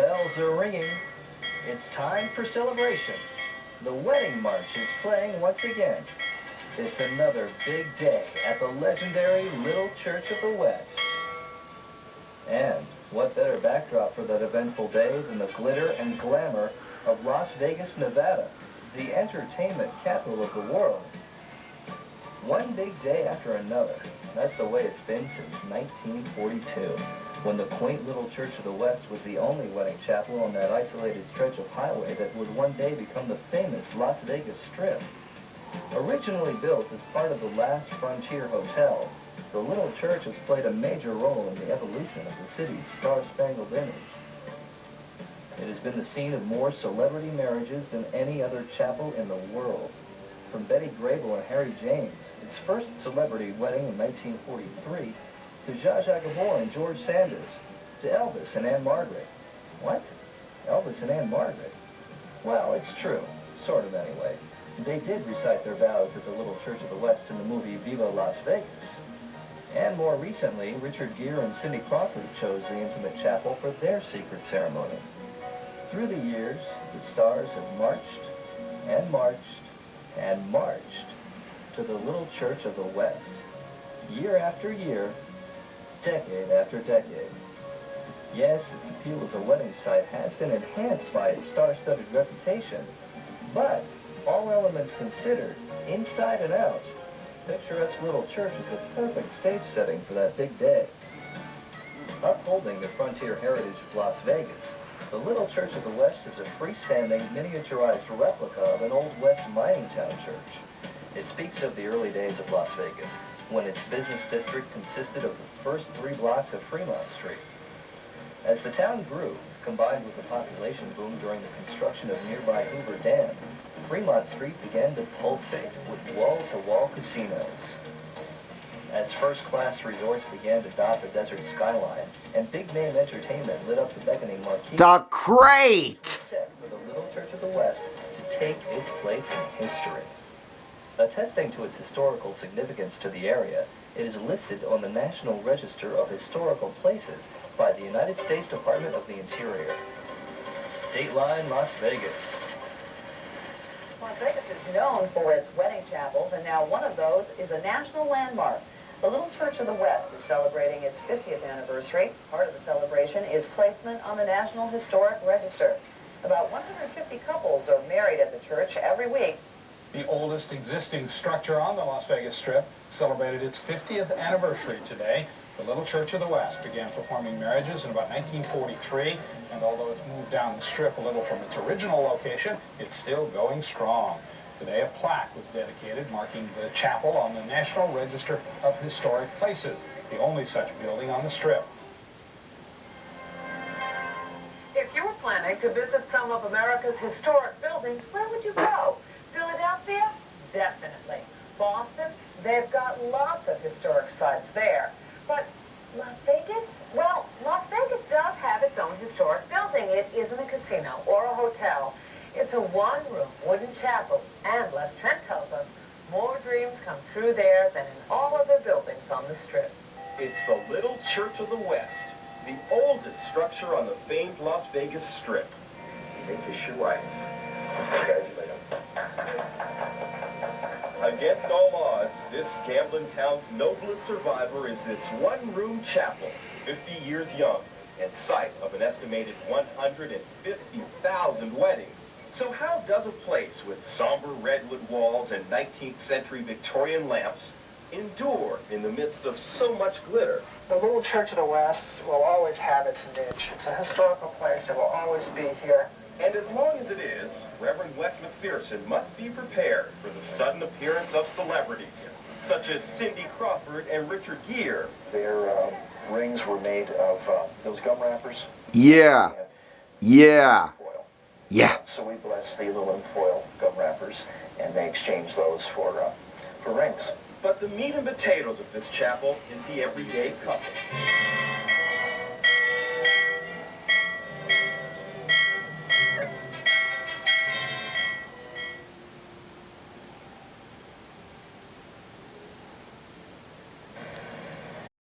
bells are ringing. It's time for celebration. The wedding march is playing once again. It's another big day at the legendary Little Church of the West. And what better backdrop for that eventful day than the glitter and glamour of Las Vegas, Nevada, the entertainment capital of the world. One big day after another. That's the way it's been since 1942, when the quaint Little Church of the West was the only wedding chapel on that isolated stretch of highway that would one day become the famous Las Vegas Strip. Originally built as part of the last Frontier Hotel, the Little Church has played a major role in the evolution of the city's star-spangled image. It has been the scene of more celebrity marriages than any other chapel in the world. From Betty Grable and Harry James, its first celebrity wedding in 1943, to Zsa Zsa Gabor and George Sanders, to Elvis and Anne Margaret. What? Elvis and Anne Margaret? Well, it's true. Sort of, anyway. They did recite their vows at the Little Church of the West in the movie Viva Las Vegas. And more recently, Richard Gere and Cindy Crawford chose the intimate chapel for their secret ceremony. Through the years, the stars have marched and marched and marched to the Little Church of the West, year after year, decade after decade. Yes, its appeal as a wedding site has been enhanced by its star-studded reputation, but all elements considered, inside and out, picturesque Little Church is the perfect stage setting for that big day. Upholding the frontier heritage of Las Vegas, the Little Church of the West is a freestanding, miniaturized replica of an Old West mining town church. It speaks of the early days of Las Vegas, when its business district consisted of the first 3 blocks of Fremont Street. As the town grew, combined with the population boom during the construction of nearby Hoover Dam, Fremont Street began to pulsate with wall-to-wall casinos. As first-class resorts began to dot the desert skyline, and big-name entertainment lit up the beckoning marquee, the crate set for the Little Church of the West to take its place in history. Attesting to its historical significance to the area, it is listed on the National Register of Historical Places by the United States Department of the Interior. Dateline Las Vegas. Las Vegas is known for its wedding chapels, and now one of those is a national landmark. The Little Church of the West is celebrating its 50th anniversary. Part of the celebration is placement on the National Historic Register. About 150 couples are married at the church every week. The oldest existing structure on the Las Vegas Strip celebrated its 50th anniversary today. The Little Church of the West began performing marriages in about 1943, and although it's moved down the strip a little from its original location, it's still going strong. Today, a plaque was dedicated marking the chapel on the National Register of Historic Places, the only such building on the Strip. If you were planning to visit some of America's historic buildings, where would you go? Philadelphia? Definitely. Boston? They've got lots of historic sites there. But Las Vegas? Well, Las Vegas does have its own historic building. It isn't a casino or a hotel. It's a one-room wooden chapel, and Les Trent tells us more dreams come true there than in all other buildings on the Strip. It's the Little Church of the West, the oldest structure on the famed Las Vegas Strip. Make this your wife. Okay. Against all odds, this gambling town's noblest survivor is this one-room chapel, 50 years young, and site of an estimated 150,000 weddings. So how does a place with somber redwood walls and 19th century Victorian lamps endure in the midst of so much glitter? The Little Church of the West will always have its niche. It's a historical place. It will always be here. And as long as it is, Reverend Wes McPherson must be prepared for the sudden appearance of celebrities, such as Cindy Crawford and Richard Gere. Their rings were made of those gum wrappers. Yeah. Yeah. Foil. Yeah. So we blessed the aluminum foil gum wrappers, and they exchanged those for rings. But the meat and potatoes of this chapel is the everyday couple.